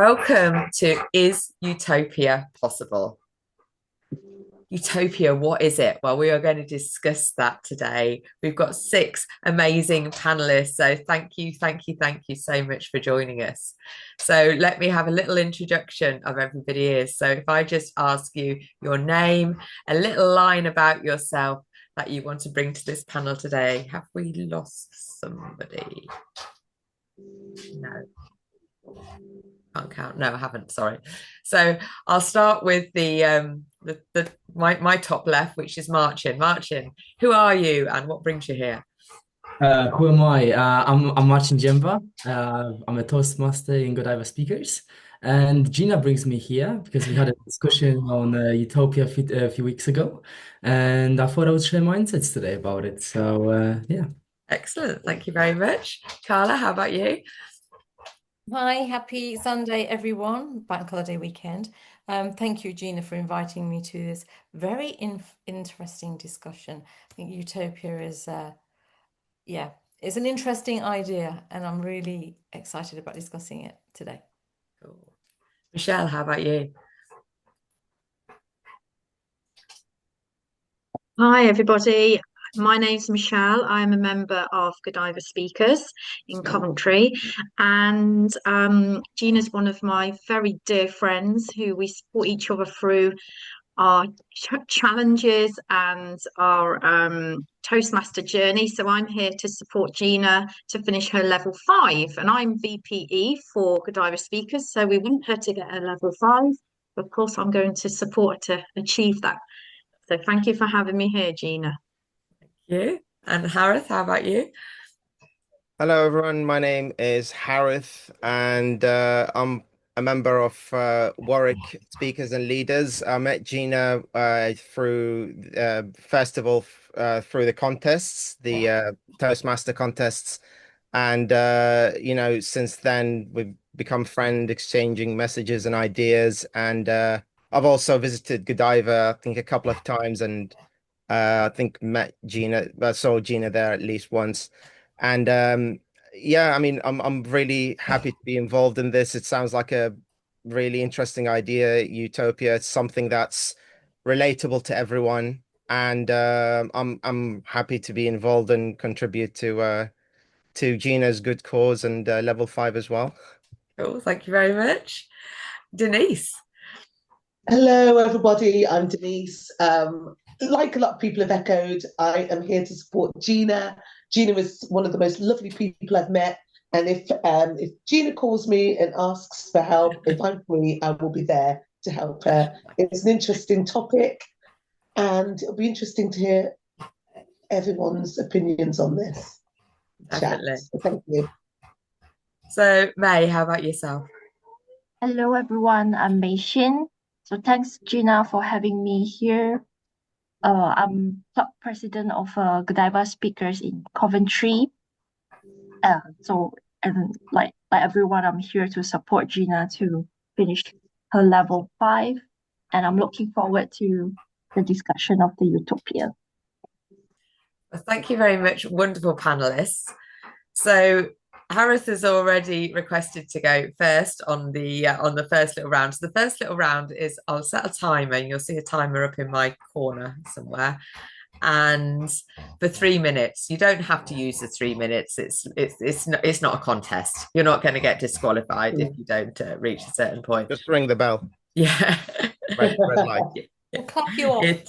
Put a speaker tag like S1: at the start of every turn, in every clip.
S1: Welcome to Is Utopia Possible? Utopia, what is it? Well, we are going to discuss that today. We've got six amazing panelists. So thank you so much for joining us. So let me have a little introduction of everybody is. So if I just ask you your name, a little line about yourself that you want to bring to this panel today. Have we lost somebody? No. Can't count. No, I haven't. Sorry. So I'll start with my top left, which is Marcin. Marcin, who are you and what brings you here?
S2: Who am I? I'm Marcin Jemba. I'm a Toastmaster in Godiva Speakers. And Gina brings me here because we had a discussion on Utopia a few weeks ago. And I thought I would share my insights today about it. So, yeah.
S1: Excellent. Thank you very much. Carla, how about you?
S3: Hi, happy Sunday, everyone. Bank holiday weekend. Thank you, Gina, for inviting me to this very interesting discussion. I think Utopia is, is an interesting idea, and I'm really excited about discussing it today.
S1: Cool. Michelle, how about you?
S4: Hi, everybody. My name's Michelle. I'm a member of Godiva Speakers in Coventry, and Gina's one of my very dear friends who we support each other through our challenges and our Toastmaster journey. So I'm here to support Gina to finish her level 5, and I'm VPE for Godiva Speakers. So we want her to get her level 5. Of course, I'm going to support her to achieve that. So thank you for having me here, Gina.
S1: Thank you. And Harith, how about you?
S5: Hello, everyone. My name is Harith, and I'm a member of Warwick Speakers and Leaders. I met Gina through first of all through the contests, the Toastmaster contests, and since then we've become friends, exchanging messages and ideas. And I've also visited Godiva, I think, a couple of times, and I think met Gina. I saw Gina there at least once. And yeah, I mean, I'm really happy to be involved in this. It sounds like a really interesting idea, Utopia. It's something that's relatable to everyone, and I'm happy to be involved and contribute to Gina's good cause and level 5 as well.
S1: Cool. Thank you very much. Denise.
S6: Hello, everybody. I'm Denise. Like a lot of people have echoed, I am here to support Gina. Gina is one of the most lovely people I've met. And if Gina calls me and asks for help, if I'm free, I will be there to help her. It's an interesting topic, and it'll be interesting to hear everyone's opinions on this.
S1: Definitely.
S6: So thank you.
S1: So, May, how about yourself?
S7: Hello, everyone. I'm Mei Xin. So thanks, Gina, for having me here. I'm club president of Godiva Speakers in Coventry. And like everyone, I'm here to support Gina to finish her level 5, and I'm looking forward to the discussion of the Utopia.
S1: Well, thank you very much, wonderful panelists. So Harith has already requested to go first on the first little round. So the first little round is I'll set a timer, and you'll see a timer up in my corner somewhere. And for 3 minutes, you don't have to use the 3 minutes. It's not a contest. You're not going to get disqualified if you don't reach a certain point.
S5: Just ring the bell.
S1: Yeah.
S5: Red light.
S3: We'll clap you off.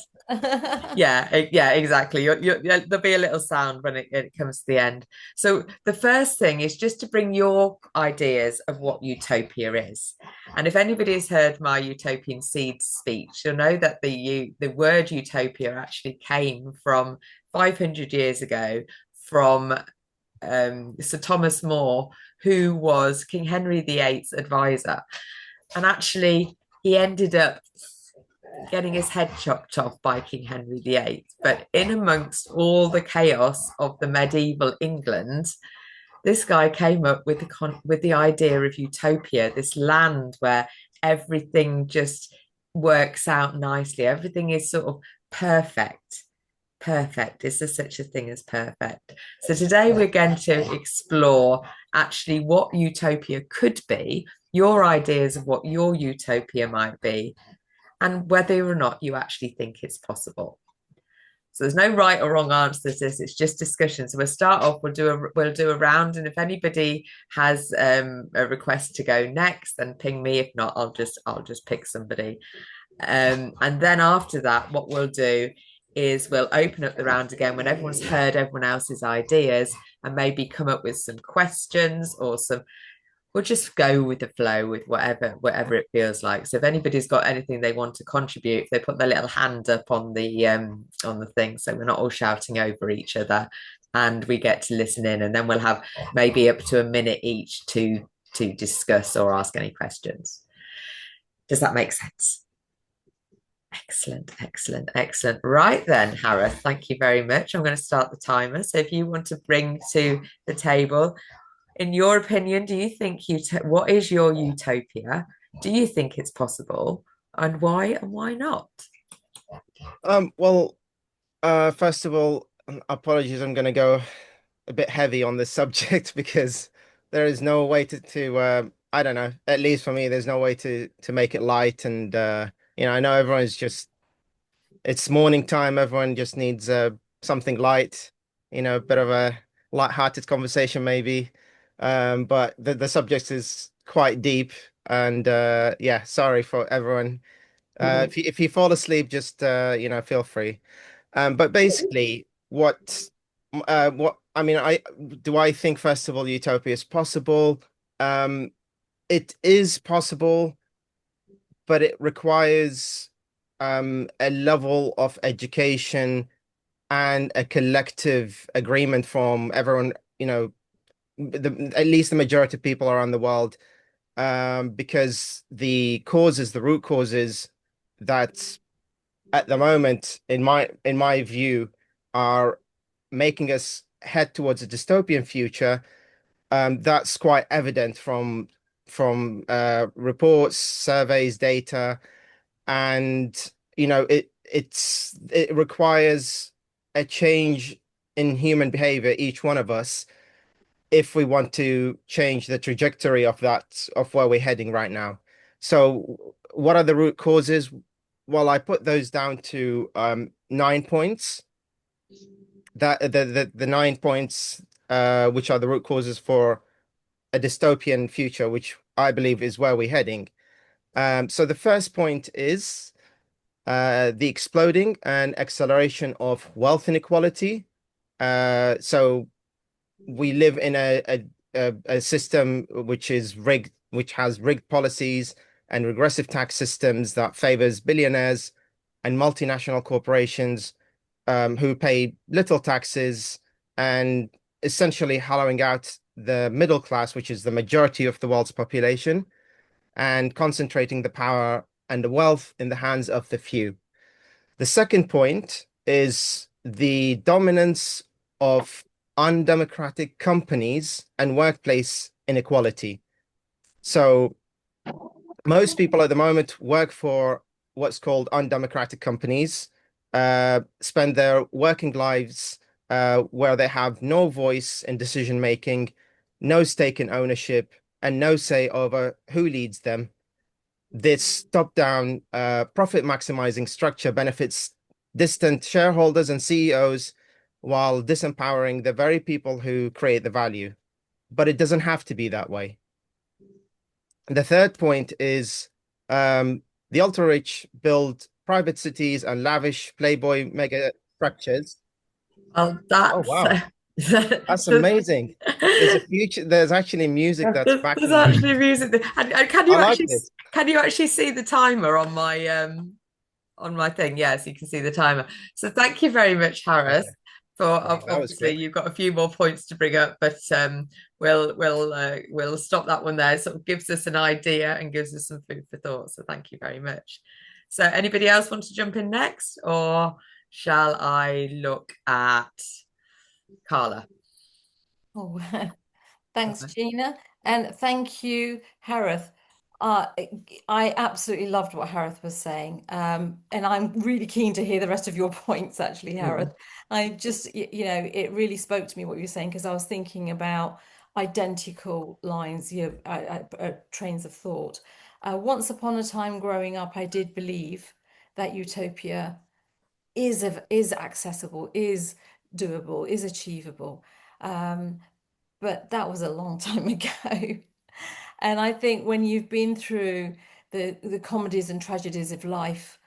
S1: Yeah, exactly. There'll be a little sound when it comes to the end. So the first thing is just to bring your ideas of what Utopia is. And if anybody's heard my Utopian Seeds speech, you'll know that the word Utopia actually came from 500 years ago from Sir Thomas More, who was King Henry VIII's advisor. And actually, he ended up getting his head chopped off by King Henry VIII. But in amongst all the chaos of the medieval England, this guy came up with the idea of Utopia, this land where everything just works out nicely. Everything is sort of perfect. Perfect. Is there such a thing as perfect? So today we're going to explore actually what Utopia could be your ideas of what your utopia might be, and whether or not you actually think it's possible. So there's no right or wrong answer to this. It's just discussion. So we'll start off. We'll do a round, and if anybody has a request to go next, then ping me. If not, I'll just pick somebody. And then after that, what we'll do is we'll open up the round again when everyone's heard everyone else's ideas and maybe come up with some questions or some. We'll just go with the flow with whatever it feels like. So if anybody's got anything they want to contribute, they put their little hand up on the thing, so we're not all shouting over each other, and we get to listen in, and then we'll have maybe up to a minute each to discuss or ask any questions. Does that make sense? Excellent, excellent, excellent. Right then, Harith, thank you very much. I'm going to start the timer. So if you want to bring to the table, in your opinion, do you think what is your utopia? Do you think it's possible, and why not?
S5: Well, first of all, apologies, I'm going to go a bit heavy on this subject because there is no way to I don't know, at least for me, there's no way to make it light. And I know everyone's it's morning time, everyone just needs something light, a bit of a light-hearted conversation maybe. But the subject is quite deep, and yeah, sorry for everyone. If you fall asleep, just feel free. But basically, what I mean, I think first of all, utopia is possible. It is possible, but it requires a level of education and a collective agreement from everyone, at least the majority of people around the world, because the root causes that at the moment, in my view, are making us head towards a dystopian future. That's quite evident from reports, surveys, data, and it requires a change in human behavior, each one of us, if we want to change the trajectory of where we're heading right now. So what are the root causes? Well, I put those down to 9 points. That the 9 points, which are the root causes for a dystopian future, which I believe is where we're heading. So the first point is the exploding and acceleration of wealth inequality. So we live in a system which is rigged, which has rigged policies and regressive tax systems that favors billionaires and multinational corporations who pay little taxes, and essentially hollowing out the middle class, which is the majority of the world's population, and concentrating the power and the wealth in the hands of the few. The second point is the dominance of undemocratic companies and workplace inequality. So most people at the moment work for what's called undemocratic companies, spend their working lives where they have no voice in decision making, no stake in ownership, and no say over who leads them. This top-down profit maximizing structure benefits distant shareholders and CEOs while disempowering the very people who create the value. But it doesn't have to be that way. The third point is the ultra-rich build private cities and lavish Playboy mega structures.
S1: Well, that's
S5: Oh, wow. That's amazing. There's a future. There's actually music that's backing.
S1: There's actually music. And can you actually see the timer on my thing? Yes, you can see the timer. So thank you very much, Harris. For obviously you've got a few more points to bring up, but we'll stop that one there. It sort of gives us an idea and gives us some food for thought. So thank you very much. So anybody else want to jump in next, or shall I look at Carla?
S3: Oh, thanks, Gina, and thank you, Harith. I absolutely loved what Harith was saying, and I'm really keen to hear the rest of your points, actually, Harith. I just, it really spoke to me what you were saying, because I was thinking about identical lines, trains of thought. Once upon a time growing up, I did believe that utopia is accessible, is doable, is achievable. But that was a long time ago. And I think when you've been through the comedies and tragedies of life,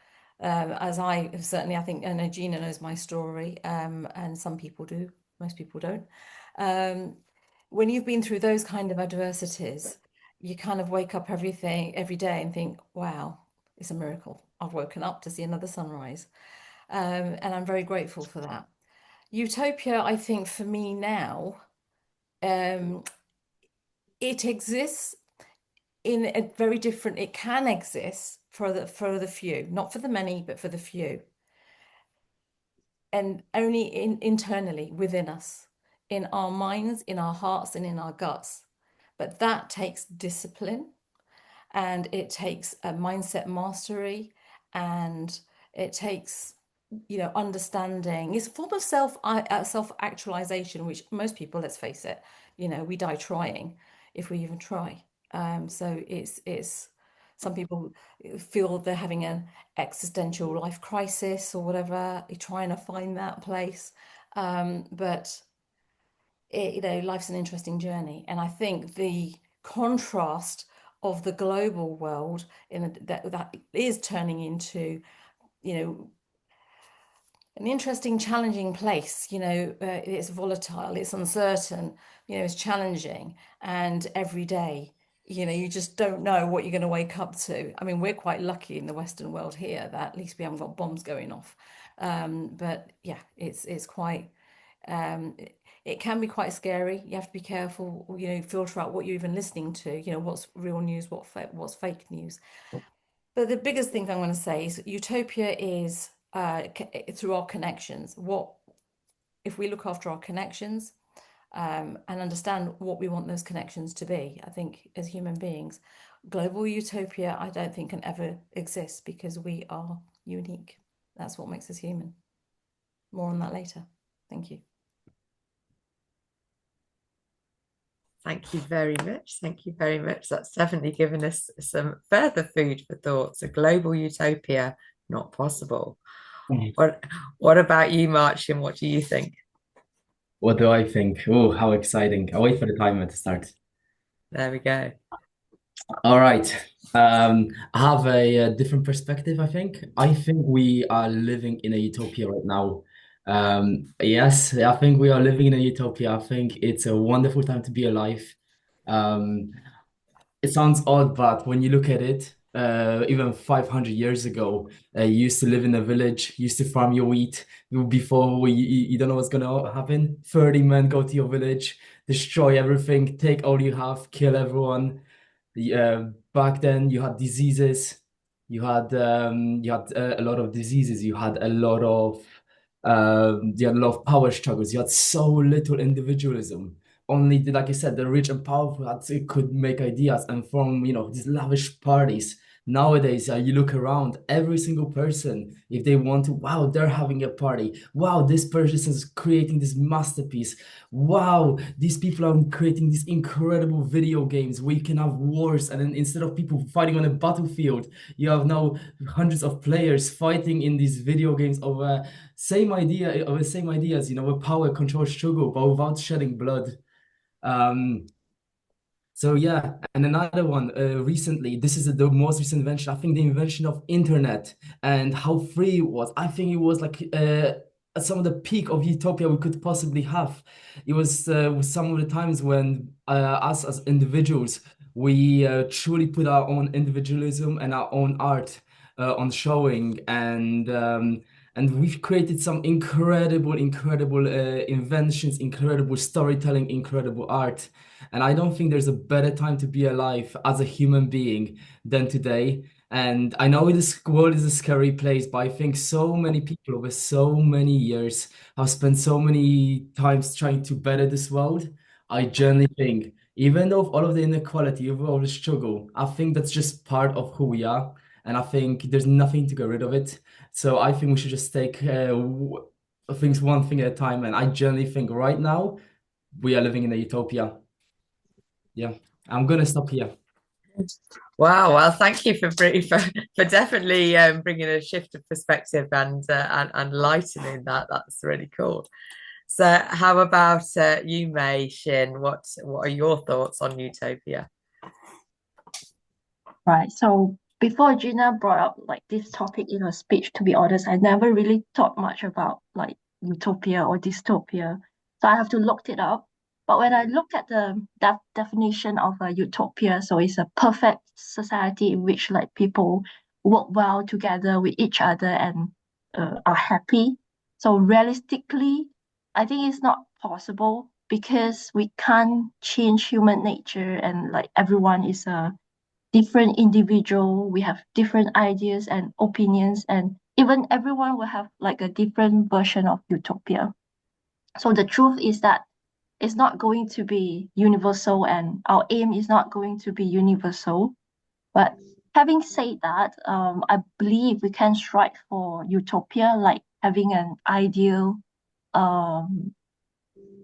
S3: as I have certainly, I think, I know Gina knows my story, and some people do, most people don't. When you've been through those kind of adversities, you kind of wake up every day and think, wow, it's a miracle. I've woken up to see another sunrise. And I'm very grateful for that. Utopia, I think for me now, it exists in a very different, it can exist for the few, not for the many, but for the few. And only internally within us, in our minds, in our hearts, and in our guts. But that takes discipline, and it takes a mindset mastery, and it takes understanding. It's a form of self-actualization, which most people, let's face it, we die trying if we even try. So it's some people feel they're having an existential life crisis or whatever, you're trying to find that place. But life's an interesting journey, and I think the contrast of the global world that is turning into an interesting, challenging place. It's volatile, it's uncertain, it's challenging, and every day, you just don't know what you're going to wake up to. I mean, we're quite lucky in the Western world here that at least we haven't got bombs going off. But yeah, it's quite. It can be quite scary. You have to be careful, filter out what you're even listening to, what's real news, what's fake news. But the biggest thing I'm going to say is utopia is through our connections. If we look after our connections and understand what we want those connections to be? I think as human beings, global utopia, I don't think can ever exist because we are unique. That's what makes us human. More on that later. Thank you.
S1: Thank you very much. Thank you very much. That's definitely given us some further food for thought. So global utopia, not possible. What about you, Marcin? What do you think?
S2: What do I think? Oh, how exciting. I'll wait for the timer to start.
S1: There we go.
S2: All right. I have a different perspective, I think. I think we are living in a utopia right now. Yes, I think we are living in a utopia. I think it's a wonderful time to be alive. It sounds odd, but when you look at it, even 500 years ago, you used to live in a village, you used to farm your wheat. Before you don't know what's gonna happen. 30 men go to your village, destroy everything, take all you have, kill everyone. Back then, you had diseases. You had a lot of diseases. You had a lot of power struggles. You had so little individualism. Only, like I said, the rich and powerful could make ideas and form, these lavish parties. Nowadays, you look around, every single person, if they want to, wow, they're having a party. Wow, this person is creating this masterpiece. Wow, these people are creating these incredible video games where you can have wars, and then instead of people fighting on a battlefield, you have now hundreds of players fighting in these video games over same ideas, where power controls sugar, but without shedding blood. So yeah, and another one recently, this is the most recent invention, I think the invention of internet and how free it was. I think it was like some of the peak of utopia we could possibly have. It was some of the times when us as individuals, we truly put our own individualism and our own art on showing, and we've created some incredible inventions, incredible storytelling, incredible art. And I don't think there's a better time to be alive as a human being than today. And I know this world is a scary place, but I think so many people over so many years have spent so many times trying to better this world. I genuinely think, even though all of the inequality, even all the struggle, I think that's just part of who we are. And I think there's nothing to get rid of it. So I think we should just take things one thing at a time. And I genuinely think right now we are living in a utopia. Yeah, I'm gonna stop here.
S1: Wow, well, thank you for definitely bringing a shift of perspective and lightening that. That's really cool. So, how about you, May Shin? What are your thoughts on Utopia?
S7: Right. So before Gina brought up like this topic in her speech, to be honest, I never really thought much about like utopia or dystopia. So I have to look it up. But when I looked at the definition of a utopia, so it's a perfect society in which like people work well together with each other and are happy. So realistically, I think it's not possible because we can't change human nature and like everyone is a different individual, we have different ideas and opinions, and even everyone will have like a different version of utopia. So the truth is that it's not going to be universal, and our aim is not going to be universal. But having said that, I believe we can strive for utopia, like having an ideal um,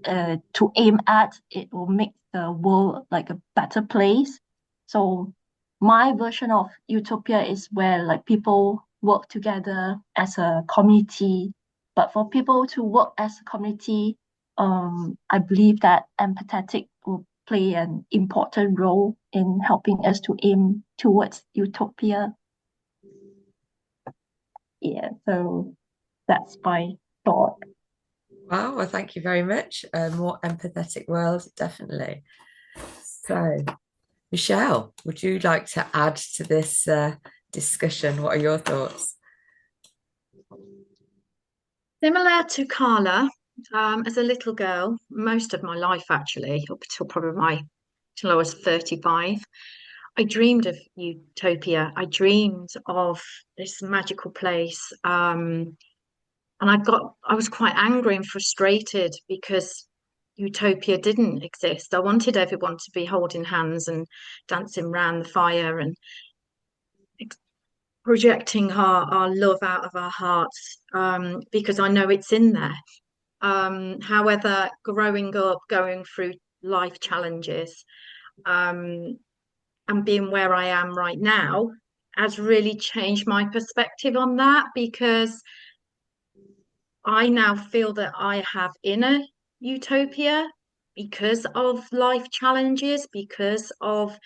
S7: to aim at. It will make the world like a better place. So my version of utopia is where like people work together as a community. But for people to work as a community, I believe that empathetic will play an important role in helping us to aim towards utopia. Yeah, so that's my thought.
S1: Wow, well, thank you very much. A more empathetic world, definitely. So, Michelle, would you like to add to this discussion? What are your thoughts?
S4: Similar to Carla, as a little girl, most of my life actually, up until till I was 35, I dreamed of Utopia. I dreamed of this magical place. And I was quite angry and frustrated because Utopia didn't exist. I wanted everyone to be holding hands and dancing around the fire and projecting our love out of our hearts, because I know it's in there. However, growing up, going through life challenges, and being where I am right now has really changed my perspective on that, because I now feel that I have inner utopia because of life challenges, because of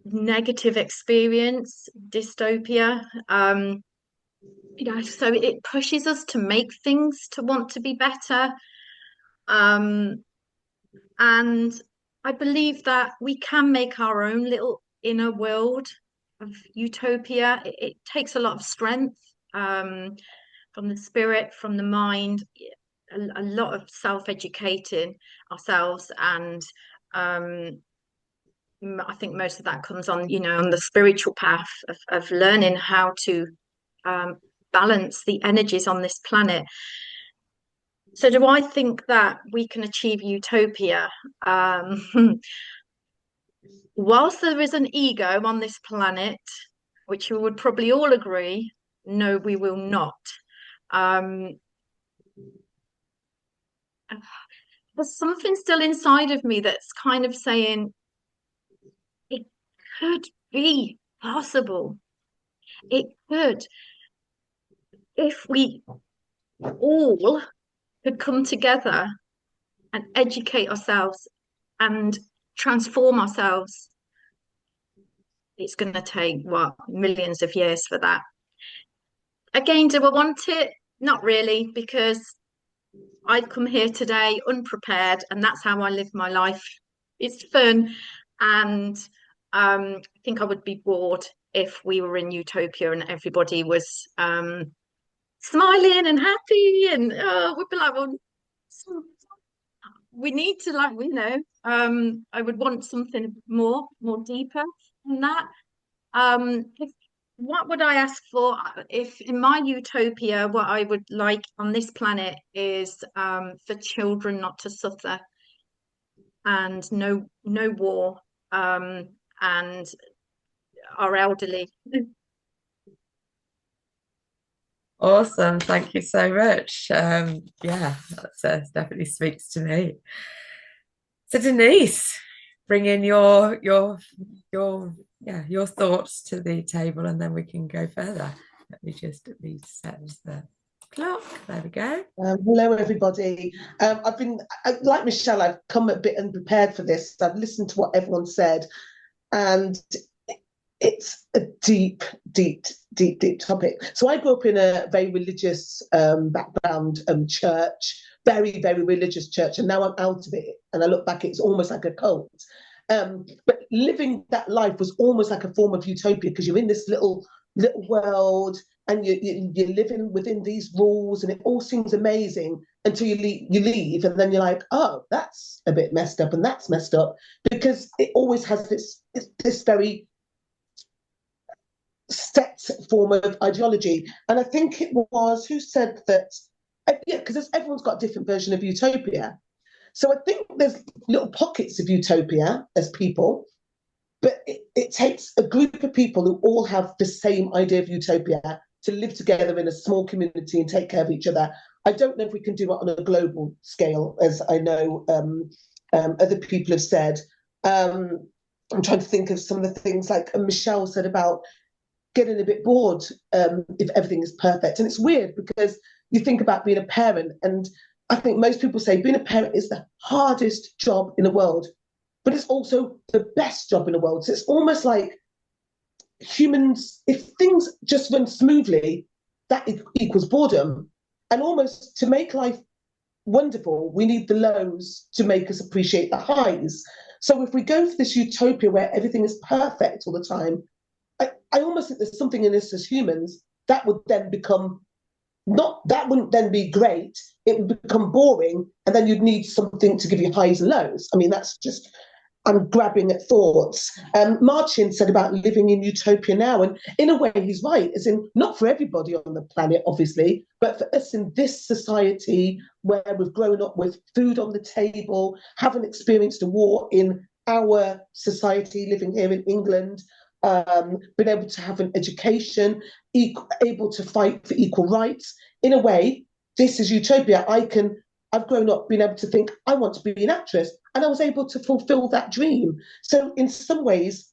S4: negative experience, dystopia. So it pushes us to make things to want to be better. And I believe that we can make our own little inner world of utopia. It takes a lot of strength, from the spirit, from the mind, a lot of self-educating ourselves, and I think most of that comes on, on the spiritual path of learning how to balance the energies on this planet. So do I think that we can achieve utopia? Whilst there is an ego on this planet, which we would probably all agree, no, we will not. There's something still inside of me that's kind of saying it could be possible. It could, if we all could come together and educate ourselves and transform ourselves. It's going to take, what, millions of years for that. Again, do I want it? Not really, because I've come here today unprepared, and that's how I live my life. It's fun, and I think I would be bored if we were in Utopia and everybody was smiling and happy, and we'd be like, well, we need to, like, I would want something more deeper than that. What would I ask for if in my utopia, what I would like on this planet is for children not to suffer, and no war, and our elderly.
S1: Awesome, thank you so much. Yeah, that definitely speaks to me. So Denise, bring in your thoughts to the table, and then we can go further. Let me just reset the clock. There we go.
S6: Hello, everybody. Like Michelle, I've come a bit unprepared for this. I've listened to what everyone said, and it's a deep, deep, deep, deep topic. So I grew up in a very religious background, church, very, very religious church, and now I'm out of it. And I look back, it's almost like a cult. But living that life was almost like a form of utopia, because you're in this little world, and you're living within these rules, and it all seems amazing until you leave, and then you're like, oh, that's a bit messed up, and that's messed up, because it always has this very set form of ideology. And I think it was, who said that? Yeah, because everyone's got a different version of utopia. So I think there's little pockets of utopia as people, but it takes a group of people who all have the same idea of utopia to live together in a small community and take care of each other. I don't know if we can do it on a global scale, as I know other people have said. I'm trying to think of some of the things like Michelle said about getting a bit bored if everything is perfect. And it's weird because you think about being a parent, and I think most people say being a parent is the hardest job in the world, but it's also the best job in the world. So it's almost like humans, if things just run smoothly, that equals boredom. And almost to make life wonderful, we need the lows to make us appreciate the highs. So if we go for this utopia where everything is perfect all the time, I almost think there's something in us as humans that would then become that wouldn't then be great. It would become boring, and then you'd need something to give you highs and lows. I mean, that's just, I'm grabbing at thoughts. Martin said about living in utopia now, and in a way he's right, as in not for everybody on the planet, obviously, but for us in this society where we've grown up with food on the table, haven't experienced a war in our society, living here in England, been able to have an education, able to fight for equal rights. In a way, this is utopia. I've grown up being able to think, I want to be an actress, and I was able to fulfill that dream. So in some ways,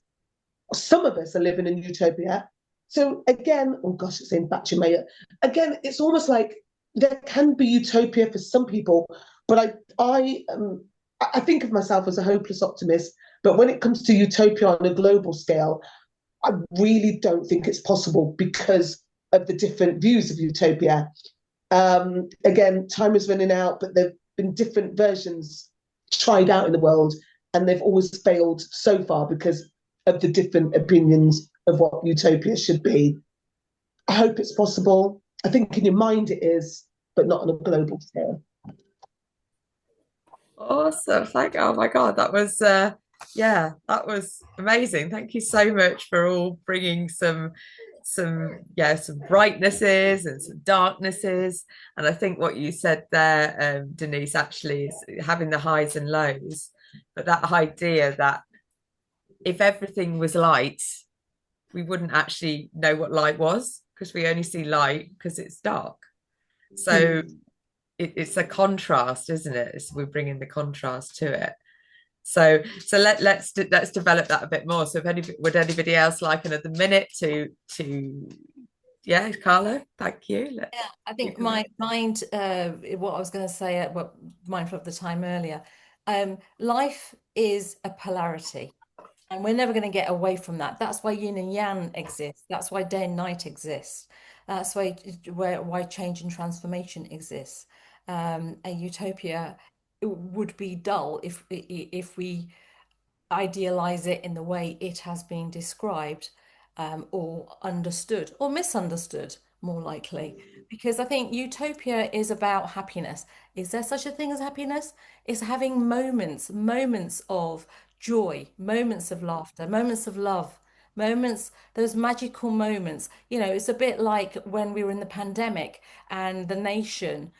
S6: some of us are living in utopia. So again, oh gosh, it's in Batchimaya. Again, it's almost like there can be utopia for some people, but I think of myself as a hopeless optimist. But when it comes to utopia on a global scale, I really don't think it's possible because of the different views of utopia. Again, time is running out, but there have been different versions tried out in the world, and they've always failed so far because of the different opinions of what utopia should be. I hope it's possible. I think in your mind it is, but not on a global scale.
S1: Awesome. Oh my God, that was that was amazing. Thank you so much for all bringing some brightnesses and some darknesses. And I think what you said there, Denise, actually is having the highs and lows, but that idea that if everything was light, we wouldn't actually know what light was, because we only see light because it's dark. So it's a contrast, isn't it? We're bringing the contrast to it. So let's develop that a bit more. So would anybody else like another minute to Carla, thank you.
S3: Yeah, I think my mind, what I was going to say, mindful of the time earlier, life is a polarity, and we're never going to get away from that. That's why yin and yang exists. That's why day and night exists. That's why change and transformation exists. A utopia would be dull if we idealize it in the way it has been described, or understood or misunderstood, more likely. Because I think utopia is about happiness. Is there such a thing as happiness? It's having moments of joy, moments of laughter, moments of love, those magical moments. It's a bit like when we were in the pandemic and the nation,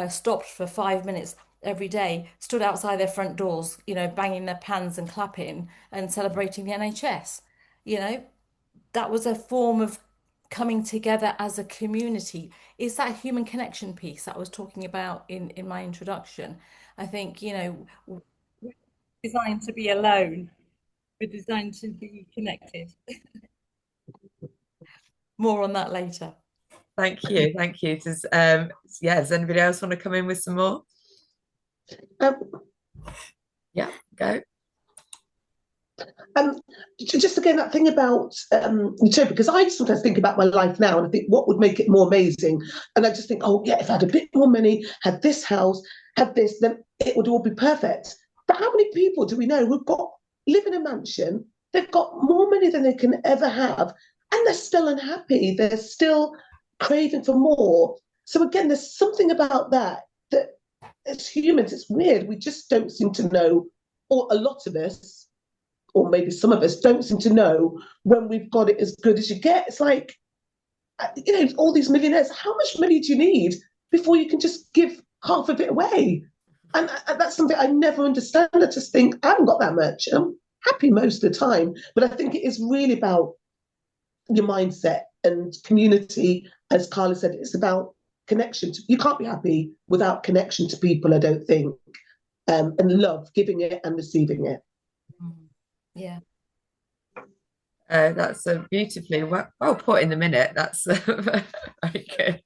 S3: stopped for 5 minutes every day, stood outside their front doors, banging their pans and clapping and celebrating the NHS. That was a form of coming together as a community. It's that human connection piece that I was talking about in my introduction. I think, designed to be alone. We're designed to be connected. More on that later.
S1: Thank you. Does anybody else want to come in with some more?
S6: Um,
S1: Yeah, go.
S6: just again, that thing about Utopia, because I sometimes think about my life now and I think what would make it more amazing. And I just think, oh, yeah, if I had a bit more money, had this house, had this, then it would all be perfect. But how many people do we know who've live in a mansion, they've got more money than they can ever have, and they're still unhappy, they're still craving for more. So again, there's something about that as humans, it's weird. We just don't seem to know, or a lot of us, or maybe some of us don't seem to know when we've got it as good as you get. It's like, all these millionaires, how much money do you need before you can just give half of it away? And that's something I never understand. I just think, I haven't got that much. I'm happy most of the time. But I think it is really about your mindset and community. As Carla said, it's about connection. You can't be happy without connection to people, I don't think. And love, giving it and receiving it.
S3: Yeah.
S1: That's beautifully well put in the minute. That's very good.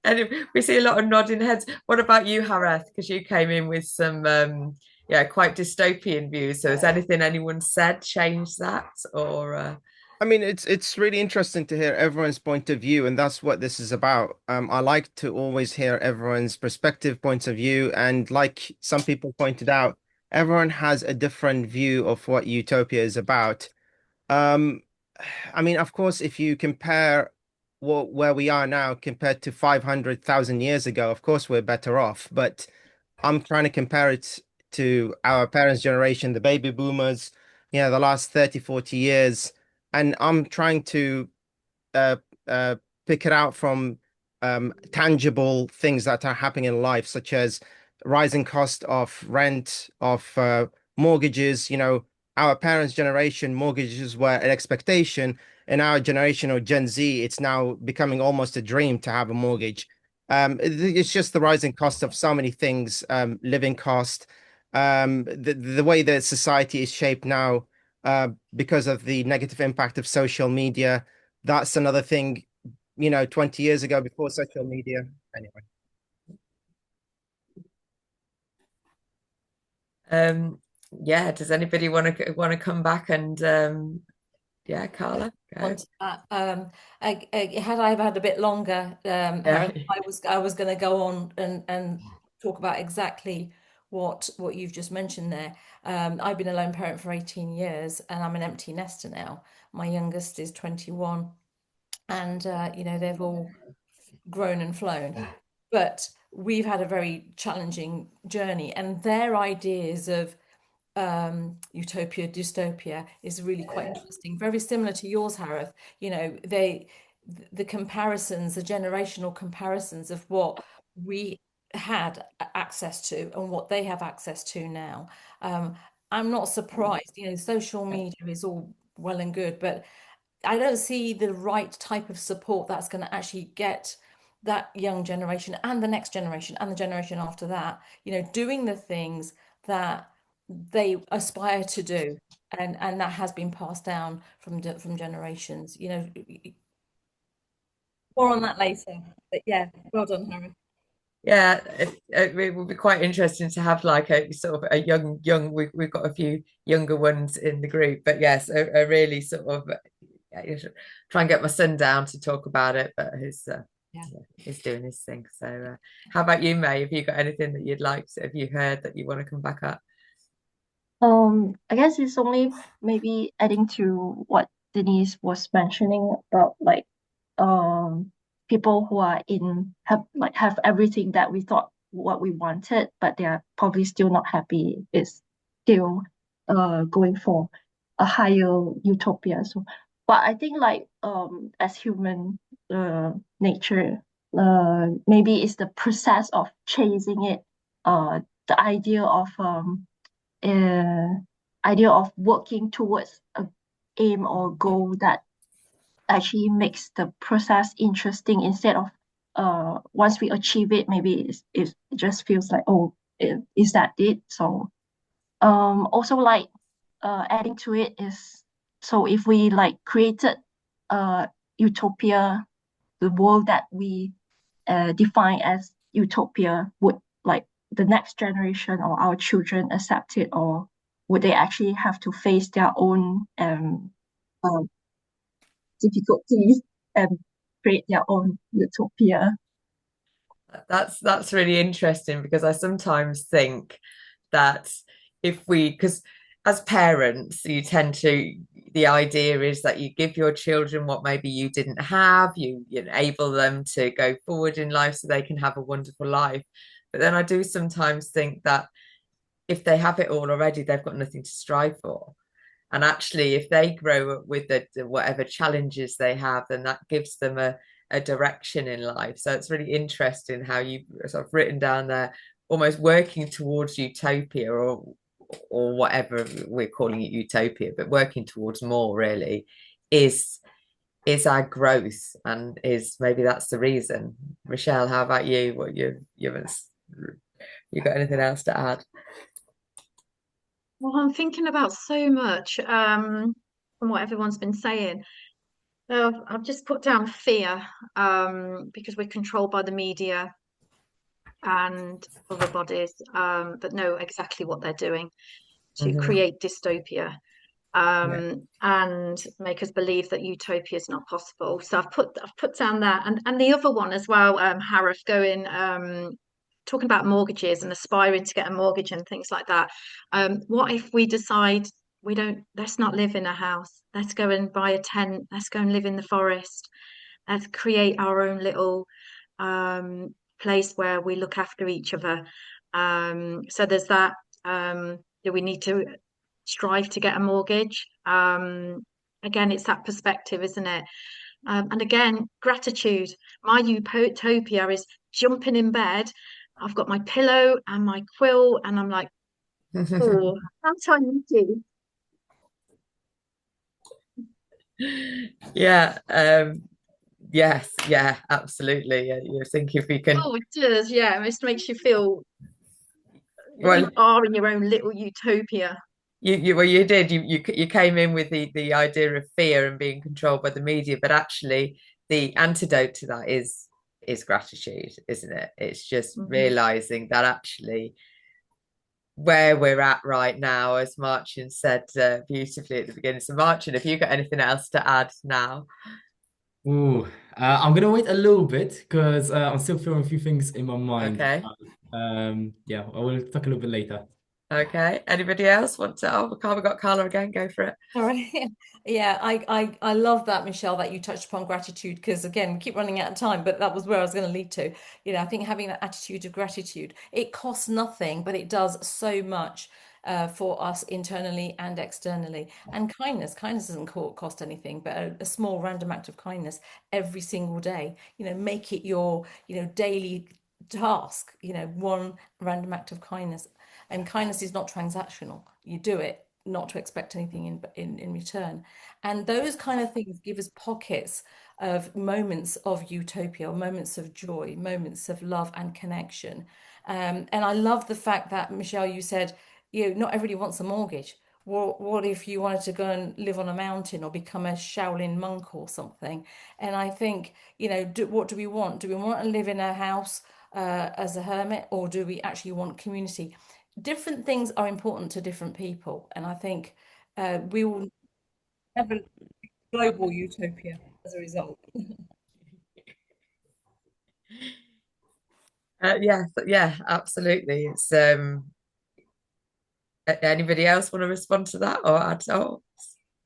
S1: And we see a lot of nodding heads. What about you, Hareth? Because you came in with some quite dystopian views. So has anyone said changed that, or
S5: I mean, it's really interesting to hear everyone's point of view, and that's what this is about. I like to always hear everyone's perspective, points of view, and like some people pointed out, everyone has a different view of what Utopia is about. Um, I mean, of course, if you compare where we are now compared to 500,000 years ago, of course we're better off. But I'm trying to compare it to our parents' generation, the baby boomers, the last 30, 40 years. And I'm trying to uh, uh, pick it out from tangible things that are happening in life, such as rising cost of rent, of mortgages. Our parents' generation, mortgages were an expectation. In our generation or Gen Z, it's now becoming almost a dream to have a mortgage. It's just the rising cost of so many things, living cost, the way that society is shaped now because of the negative impact of social media. That's another thing, 20 years ago before social media. Anyway.
S1: Does anybody want to come back and Carla, go.
S3: Had I had a bit longer, I was going to go on and talk about exactly what you've just mentioned there. I've been a lone parent for 18 years and I'm an empty nester now. My youngest is 21 and they've all grown and flown, but we've had a very challenging journey, and their ideas of utopia, dystopia is really quite interesting. Very similar to yours, Harith. The comparisons, the generational comparisons of what we had access to and what they have access to now. I'm not surprised. Social media is all well and good, but I don't see the right type of support that's going to actually get that young generation and the next generation and the generation after that, doing the things that they aspire to do, and that has been passed down from generations. More on that later. But yeah, well done, Harry.
S1: Yeah, it would be quite interesting to have like a sort of a young. We've got a few younger ones in the group, but yes, a really sort of try and get my son down to talk about it, but he's doing his thing. So, how about you, May? Have you got anything that you'd like to, have you heard that you want to come back up?
S7: I guess it's only maybe adding to what Denise was mentioning about people who are have everything that we thought what we wanted, but they are probably still not happy, is still going for a higher utopia. So but I think as human nature, maybe it's the process of chasing it, the idea of working towards a aim or goal that actually makes the process interesting, instead of once we achieve it, maybe it just feels like, oh, is that it? So also like adding to it is, so if we like created utopia, the world that we define as utopia, would like the next generation or our children accept it, or would they actually have to face their own difficulties and create their own utopia?
S1: That's really interesting, because I sometimes think that because as parents, you tend to, the idea is that you give your children what maybe you didn't have, you enable them to go forward in life so they can have a wonderful life. But then I do sometimes think that if they have it all already, they've got nothing to strive for. And actually, if they grow up with the whatever challenges they have, then that gives them a direction in life. So it's really interesting how you've sort of written down there, almost working towards utopia, or whatever we're calling it, utopia, but working towards more really is our growth, and is maybe that's the reason. Michelle, how about you? What you got anything else to add?
S4: Well, I'm thinking about so much from what everyone's been saying. I've just put down fear, because we're controlled by the media and other bodies that know exactly what they're doing to create dystopia, and make us believe that utopia is not possible. So I've put down that, and the other one as well, Harith, going talking about mortgages and aspiring to get a mortgage and things like that. What if we decide let's not live in a house, let's go and buy a tent, let's go and live in the forest, let's create our own little place where we look after each other. So there's that. Do we need to strive to get a mortgage? Again, it's that perspective, isn't it? And again, gratitude. My utopia is jumping in bed. I've got my pillow and my quill, and I'm like, oh, that's how you do.
S1: Yeah. Yes. Yeah. Absolutely. You're thinking if we can.
S4: Oh, it does. Yeah, it just makes you feel
S1: Well,
S4: you are in your own little utopia.
S1: you did. You came in with the idea of fear and being controlled by the media, but actually the antidote to that is gratitude, isn't it? It's just realizing that actually where we're at right now, as Marcin said beautifully at the beginning. So Marcin, if you got anything else to add now.
S2: Ooh, I'm gonna wait a little bit because I'm still feeling a few things in my mind.
S1: Okay.
S2: Yeah, I will talk a little bit later.
S1: Okay. Anybody else want to? Oh, we got Carla again. Go for it.
S3: All right. Yeah, I love that, Michelle, that you touched upon gratitude, because again, we keep running out of time, but that was where I was going to lead to. I think having that attitude of gratitude, it costs nothing, but it does so much for us internally and externally. And kindness doesn't cost anything, but a small random act of kindness every single day, make it your, daily task, one random act of kindness. And kindness is not transactional. You do it not to expect anything in return. And those kind of things give us pockets of moments of utopia, moments of joy, moments of love and connection. And I love the fact that, Michelle, you said, not everybody wants a mortgage. What if you wanted to go and live on a mountain or become a Shaolin monk or something? And I think, what do we want? Do we want to live in a house as a hermit, or do we actually want community? Different things are important to different people, and I think we will have a global utopia as a result.
S1: Yeah, absolutely. It's anybody else want to respond to that or add? Oh,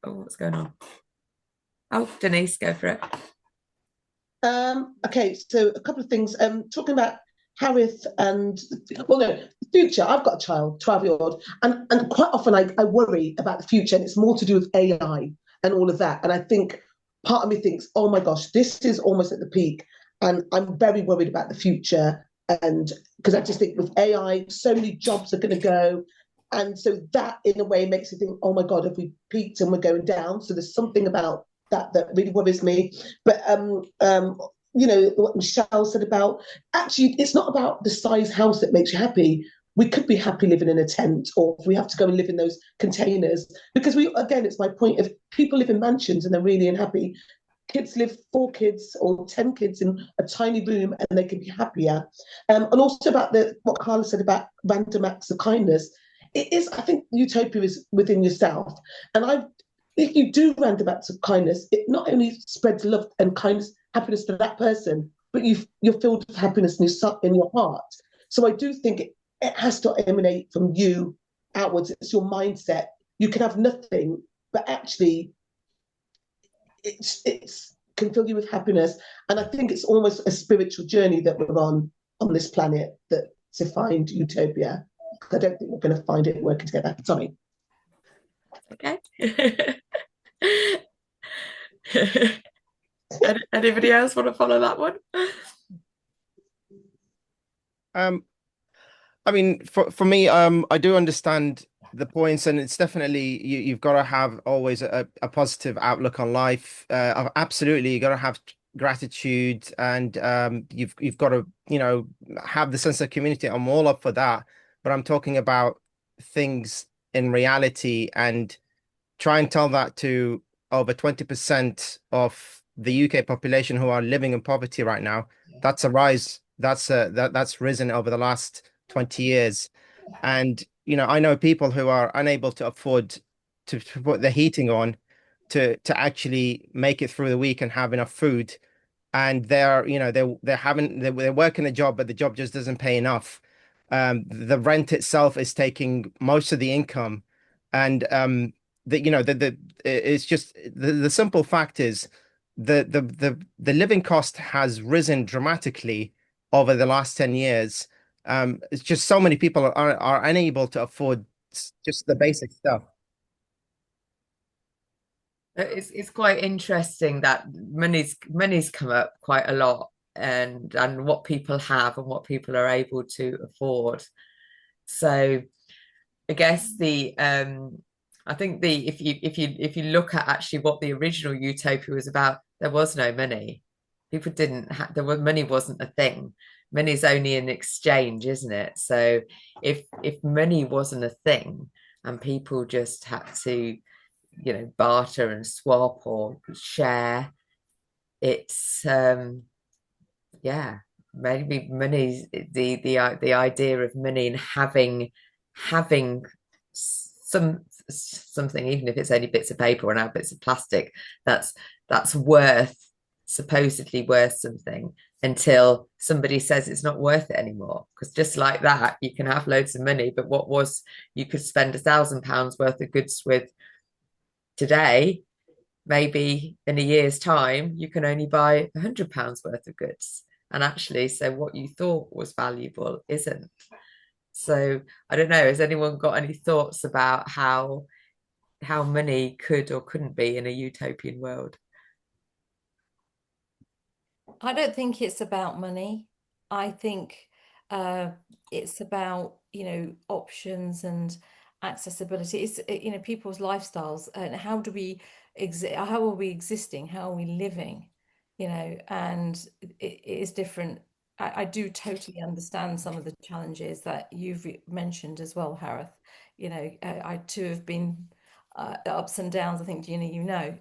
S1: what's going on? Oh, Denise, go for it.
S6: Okay, so a couple of things. Talking about Harith and, well, no, the future. I've got a child, 12-year-old, and quite often I worry about the future, and it's more to do with AI and all of that. And I think part of me thinks, oh my gosh, this is almost at the peak, and I'm very worried about the future. And because I just think with AI, so many jobs are going to go. And so that in a way makes you think, oh my God, have we peaked and we're going down? So there's something about that really worries me. But what Michelle said about, actually, it's not about the size house that makes you happy. we could be happy living in a tent, or if we have to go and live in those containers, because again, it's my point, if people live in mansions and they're really unhappy, kids live 4 kids or 10 kids in a tiny room and they can be happier. And also about what Carla said about random acts of kindness. I think utopia is within yourself. And if you do random acts of kindness, it not only spreads love and kindness, happiness to that person, but you're filled with happiness in your heart. So I do think it has to emanate from you outwards. It's your mindset. You can have nothing, but actually it's can fill you with happiness. And I think it's almost a spiritual journey that we're on this planet, that to find utopia. I don't think we're going to find it working together. Sorry.
S1: Okay. Anybody else want to follow that one?
S5: I mean, for me, I do understand the points, and it's definitely you've got to have always a positive outlook on life. Absolutely, you got to have gratitude, and you've got to have the sense of community. I'm all up for that, but I'm talking about things in reality, and try and tell that to over 20% of the UK population who are living in poverty right now. That's a rise. That's risen over the last 20 years. And, I know people who are unable to afford to put the heating on to actually make it through the week and have enough food. And they're working a job, but the job just doesn't pay enough. The rent itself is taking most of the income. And it's just the simple fact is the living cost has risen dramatically over the last 10 years. It's just so many people are unable to afford just the basic stuff.
S1: It's quite interesting that money's come up quite a lot, and what people have and what people are able to afford. So I guess I think if you look at actually what the original utopia was about, there was no money. People didn't have money wasn't a thing. Money's only an exchange, isn't it? So if money wasn't a thing and people just had to, barter and swap or share, it's yeah, maybe money's the idea of money and having something, even if it's only bits of paper or now bits of plastic, that's supposedly worth something, until somebody says it's not worth it anymore. Because just like that, you can have loads of money, but you could spend £1,000 worth of goods with today, maybe in a year's time you can only buy £100 worth of goods, and actually, so what you thought was valuable isn't. So I don't know, has anyone got any thoughts about how money could or couldn't be in a utopian world?
S3: I don't think it's about money. I think it's about, options and accessibility. It's, people's lifestyles, and how do we exist? How are we existing? How are we living? And it is different. I do totally understand some of the challenges that you've mentioned as well, Harith. I too have been ups and downs. I think,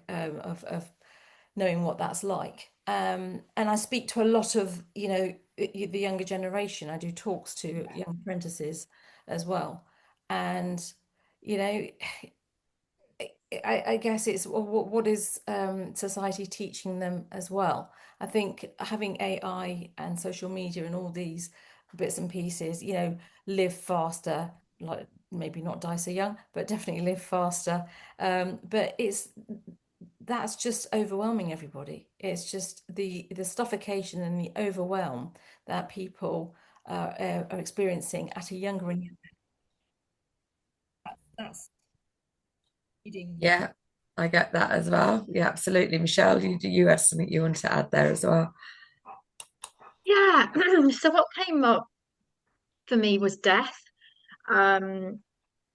S3: of knowing what that's like. And I speak to a lot of, the younger generation. I do talks to young apprentices as well. And, I guess it's what is society teaching them as well. I think having AI and social media and all these bits and pieces, live faster, like maybe not die so young, but definitely live faster. But that's just overwhelming everybody. It's just the suffocation and the overwhelm that people are experiencing at a younger and younger. That's leading.
S1: Yeah, I get that as well. Yeah, absolutely. Michelle, you had something you want to add there as well?
S4: Yeah. So what came up for me was death, and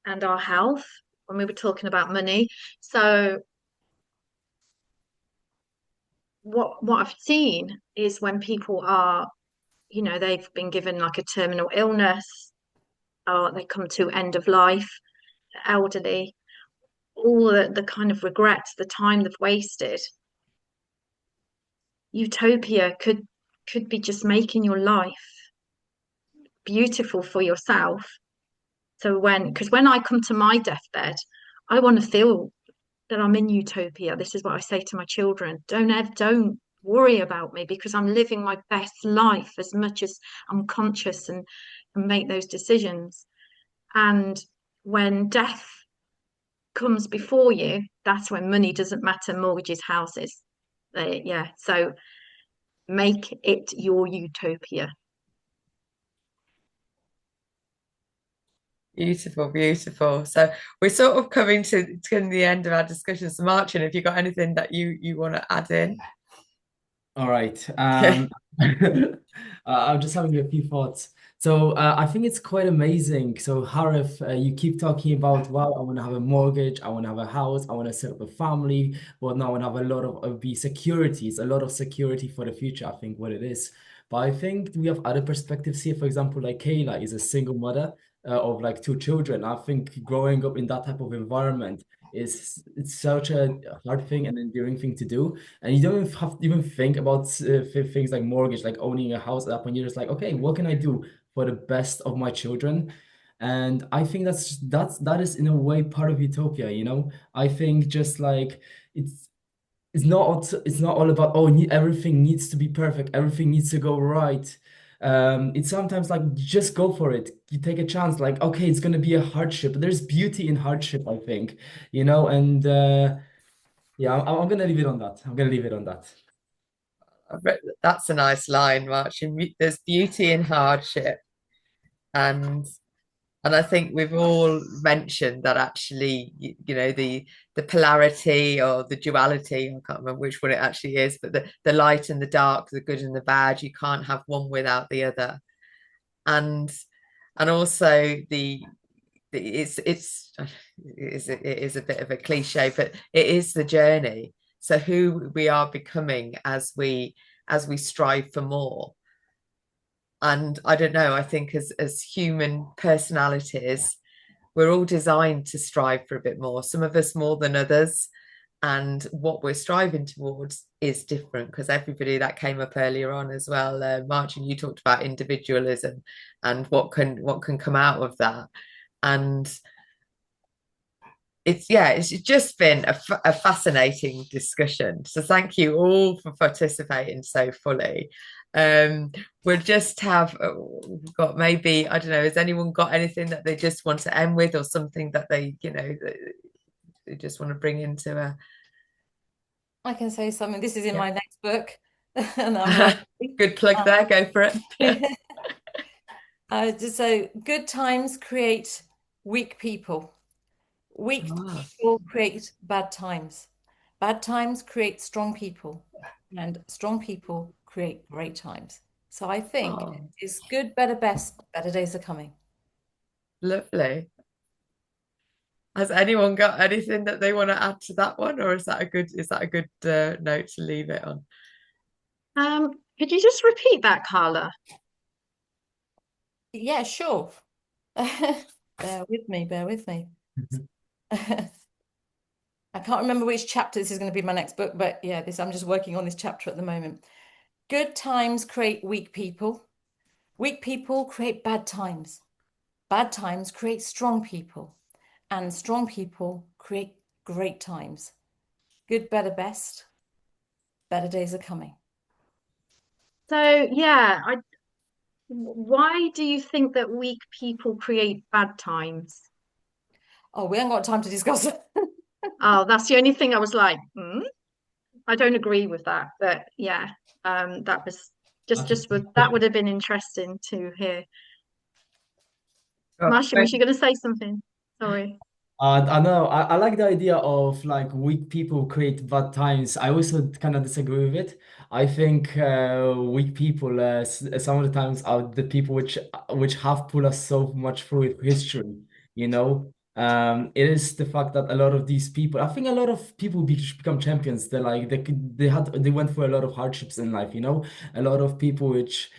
S4: our health when we were talking about money. So what I've seen is when people are, they've been given like a terminal illness, they come to end of life, elderly, all the kind of regrets, the time they've wasted. Utopia could be just making your life beautiful for yourself. So because when I come to my deathbed, I want to feel that I'm in utopia. This is what I say to my children. Don't worry about me, because I'm living my best life as much as I'm conscious and make those decisions. And when death comes before you, that's when money doesn't matter, mortgages, houses. Yeah. So make it your utopia.
S1: Beautiful, beautiful. So we're sort of coming to the end of our discussion. So Martin, have you got anything that you want to add in?
S2: All right. I'm just having a few thoughts. So I think it's quite amazing. So Harif, you keep talking about, wow, I want to have a mortgage, I want to have a house, I want to set up a family, but now I want to have a lot of the securities, a lot of security for the future, I think what it is. But I think we have other perspectives here. For example, like Kayla is a single mother of like two children. I think growing up in that type of environment it's such a hard thing and enduring thing to do, and you don't even have to even think about things like mortgage, like owning a house at that point. You're just like, okay, what can I do for the best of my children? And I think that is in a way part of utopia, you know. I think just like it's not all about, oh, everything needs to be perfect, everything needs to go right. It's sometimes like just go for it. You take a chance, like, okay, it's gonna be a hardship, but there's beauty in hardship, I think, you know. And yeah, I'm gonna leave it on that. I'm gonna leave it on that.
S1: That's a nice line, Martin. There's beauty in hardship, and I think we've all mentioned that actually, you know, the polarity or the duality, I can't remember which one it actually is, but the light and the dark, the good and the bad, you can't have one without the other. And also it is a bit of a cliche, but it is the journey. So who we are becoming as we strive for more. And I don't know, I think as human personalities, we're all designed to strive for a bit more, some of us more than others. And what we're striving towards is different, because everybody, that came up earlier on as well. Martin, you talked about individualism and what can come out of that. And it's just been a fascinating discussion. So thank you all for participating so fully. We'll just have we've got, maybe, I don't know, has anyone got anything that they just want to end with, or something that they just want to bring into a...
S3: I can say something. This is in my next book, and I'm
S1: good plug there. Go for it.
S3: So good times create weak people. Weak people create bad times. Bad times create strong people, and strong people create great times. So I think it's good, better, best, better days are coming.
S1: Lovely. Has anyone got anything that they want to add to that one, or is that a good note to leave it on?
S4: Could you just repeat that, Carla?
S3: Yeah, sure. Bear with me. I can't remember which chapter this is going to be my next book, but yeah, I'm just working on this chapter at the moment. Good times create weak people. Weak people create bad times. Bad times create strong people. And strong people create great times. Good, better, best. Better days are coming.
S4: So yeah, why do you think that weak people create bad times?
S3: Oh, we haven't got time to discuss it.
S4: Oh, that's the only thing I was like, I don't agree with that. But yeah, that was that would have been interesting to hear. Marcia, was you going to say something? Sorry.
S2: I know. I like the idea of like weak people create bad times. I also kind of disagree with it. I think weak people some of the times are the people which have pulled us so much through history. You know, it is the fact that a lot of these people, I think a lot of people become champions. They went through a lot of hardships in life. You know, a lot of people which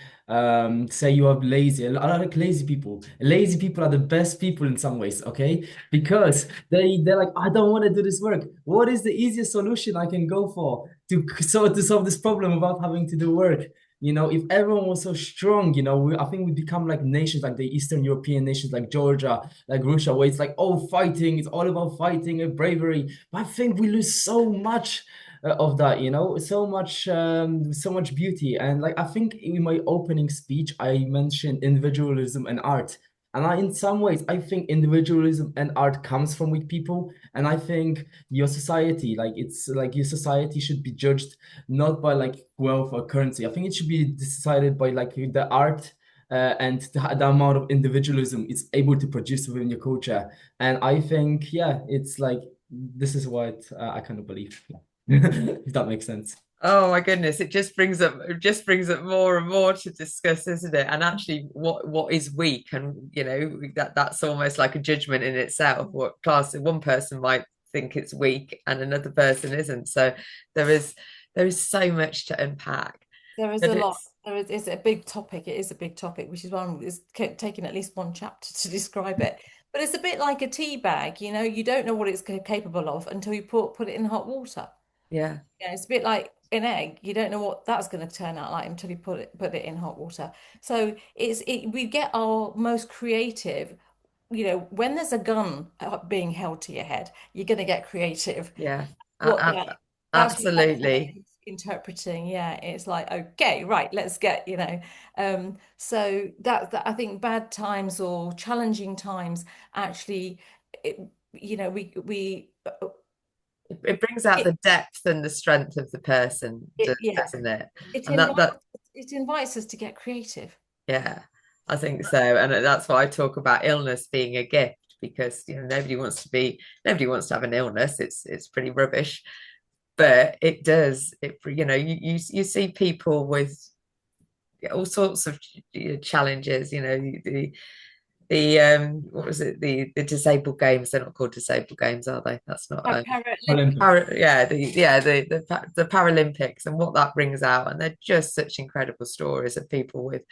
S2: say you are lazy. I like lazy people. Lazy people are the best people in some ways, okay? Because they're like, I don't want to do this work. What is the easiest solution I can go for to solve this problem without having to do work? You know, if everyone was so strong, you know, I think we become like nations, like the Eastern European nations, like Georgia, like Russia, where it's like, oh, fighting, it's all about fighting and bravery. But I think we lose so much of that, you know, so much beauty. And like, I think in my opening speech, I mentioned individualism and art. And in some ways, I think individualism and art comes from weak people. And I think your society, like it's like your society should be judged not by like wealth or currency. I think it should be decided by like the art and the amount of individualism it's able to produce within your culture. And I think, yeah, it's like this is what I kind of believe, if that makes sense.
S1: Oh my goodness, it just brings up more and more to discuss, isn't it? And actually what is weak, and you know, that's almost like a judgment in itself. What class one person might think it's weak and another person isn't. So there is so much to unpack.
S3: There is
S1: But
S3: a lot.
S1: it's
S3: It's a big topic. It is a big topic, which is one is taking at least one chapter to describe it. But it's a bit like a tea bag, you know, you don't know what it's capable of until you put it in hot water.
S1: yeah,
S3: Yeah, it's a bit like an egg. You don't know what that's going to turn out like until you put it in hot water. So we get our most creative, you know, when there's a gun being held to your head, you're going to get creative.
S1: yeah.
S3: What that that's what
S1: Absolutely.
S3: interpreting. Yeah, it's like, okay, right, let's get, you know. So that I think bad times or challenging times actually, it, you know, we
S1: It brings out
S3: it,
S1: the depth and the strength of the person,
S3: yeah,
S1: doesn't it?
S3: it
S1: And that
S3: invites us to get creative.
S1: yeah, I think so. And that's why I talk about illness being a gift, because you know nobody wants to have an illness. It's pretty rubbish. But it does, you know, you see people with all sorts of challenges, you know, the what was it, the disabled games, they're not called disabled games, are they? That's not
S3: Paralympics.
S1: yeah, the Paralympics, and what that brings out. And they're just such incredible stories of people with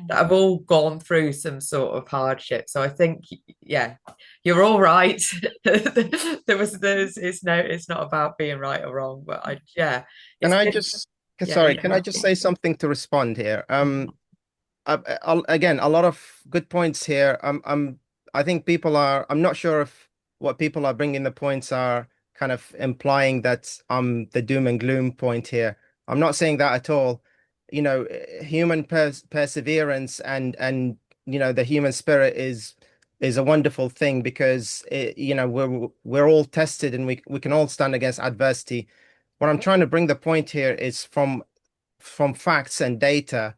S1: that have all gone through some sort of hardship. So I think, yeah, you're all right. It's not about being right or wrong, but yeah,
S5: Can
S1: it's
S5: I
S1: good.
S5: just,
S1: Yeah,
S5: sorry, can I just say something to respond here? Again, a lot of good points here. I think people are, I'm not sure if what people are bringing the points are kind of implying that the doom and gloom point here. I'm not saying that at all. You know, human perseverance and you know the human spirit is a wonderful thing because you know we're all tested and we can all stand against adversity. What I'm trying to bring the point here is from facts and data.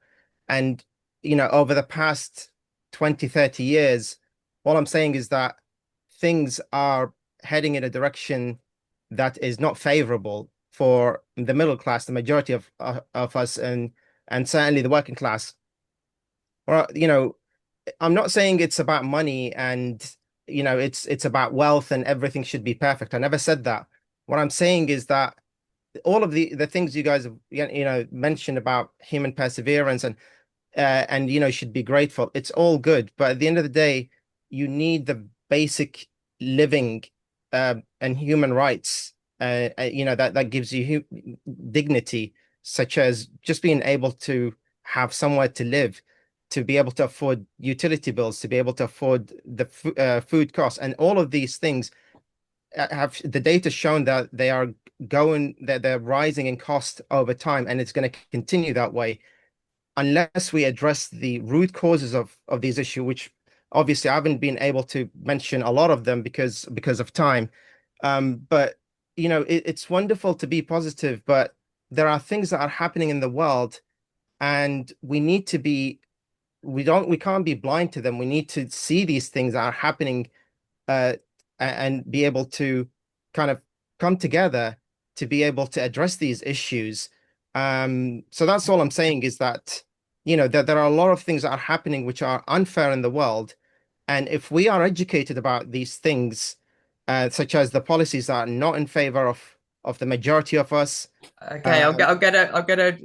S5: And, you know, over the past 20, 30 years, all I'm saying is that things are heading in a direction that is not favorable for the middle class, the majority of us, and certainly the working class. Or, you know, I'm not saying it's about money and, you know, it's about wealth and everything should be perfect. I never said that. What I'm saying is that all of the things you guys have you know mentioned about human perseverance and you know should be grateful, it's all good, but at the end of the day you need the basic living and human rights, you know that gives you dignity, such as just being able to have somewhere to live, to be able to afford utility bills, to be able to afford the food costs, and all of these things have the data shown that that they're rising in cost over time, and it's going to continue that way unless we address the root causes of these issues, which obviously I haven't been able to mention a lot of them because of time. But you know, it's wonderful to be positive, but there are things that are happening in the world, and we can't be blind to them. We need to see these things that are happening uh, and be able to kind of come together to be able to address these issues. So that's all I'm saying is that, you know, there are a lot of things that are happening which are unfair in the world. And if we are educated about these things, such as the policies that are not in favor of the majority of us,
S1: Okay, I'm gonna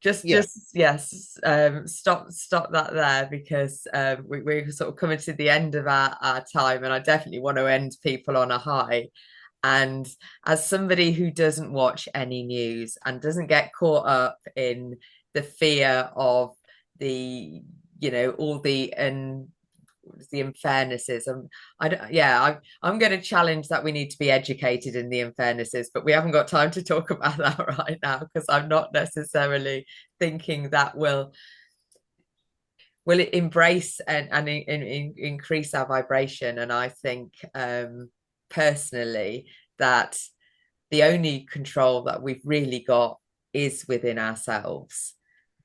S5: Yeah.
S1: Yes, stop that there, because we're sort of coming to the end of our time, and I definitely want to end people on a high. And as somebody who doesn't watch any news and doesn't get caught up in the fear of the, all the unfairnesses, I'm going to challenge that we need to be educated in the unfairnesses, but we haven't got time to talk about that right now, because I'm not necessarily thinking that will it embrace and increase our vibration. And I think personally that the only control that we've really got is within ourselves.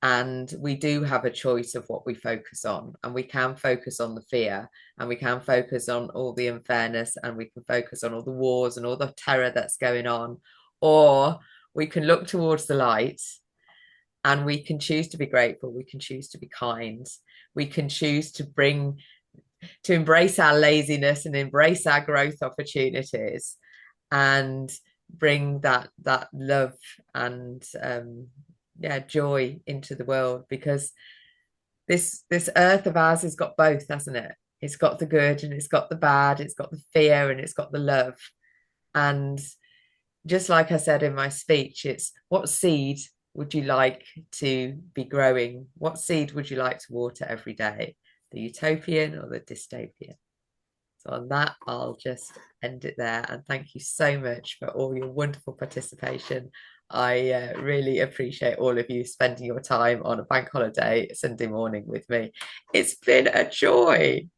S1: And we do have a choice of what we focus on, and we can focus on the fear, and we can focus on all the unfairness, and we can focus on all the wars and all the terror that's going on, or we can look towards the light, and we can choose to be grateful, we can choose to be kind, we can choose to embrace our laziness and embrace our growth opportunities, and bring that love and joy into the world. Because this earth of ours has got both, hasn't it? It's got the good and it's got the bad, it's got the fear and it's got the love. And just like I said in my speech, it's what seed would you like to be growing? What seed would you like to water every day? The utopian or the dystopian? So on that, I'll just end it there. And thank you so much for all your wonderful participation. I really appreciate all of you spending your time on a bank holiday Sunday morning with me. It's been a joy.